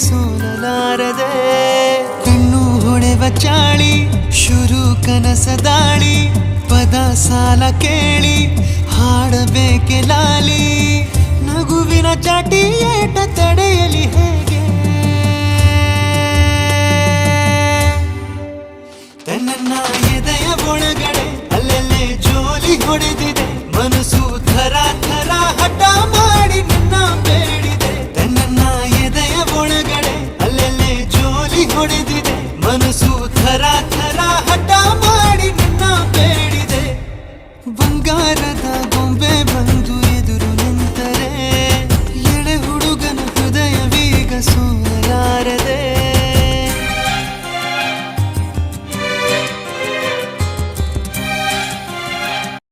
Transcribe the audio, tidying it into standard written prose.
ಸೋಲಲಾರದೆ ಕಣ್ಣು ಹೊಳೆವ ಚಾಳಿ ಶುರು ಕನಸ ದಾಳಿ ಪದ ಸಾಲ ಕೇಳಿ ಹಾಡಬೇಕೆ ಲಾಲಿ ನಗುವಿನ ಚಾಟಿ ಏಟ ತಡೆಯಲಿ ಹೇಗೆ ನನ್ನ ಎದೆಯ ಒಳಗಡೆ ಅಲ್ಲಲ್ಲೇ ಜೋರ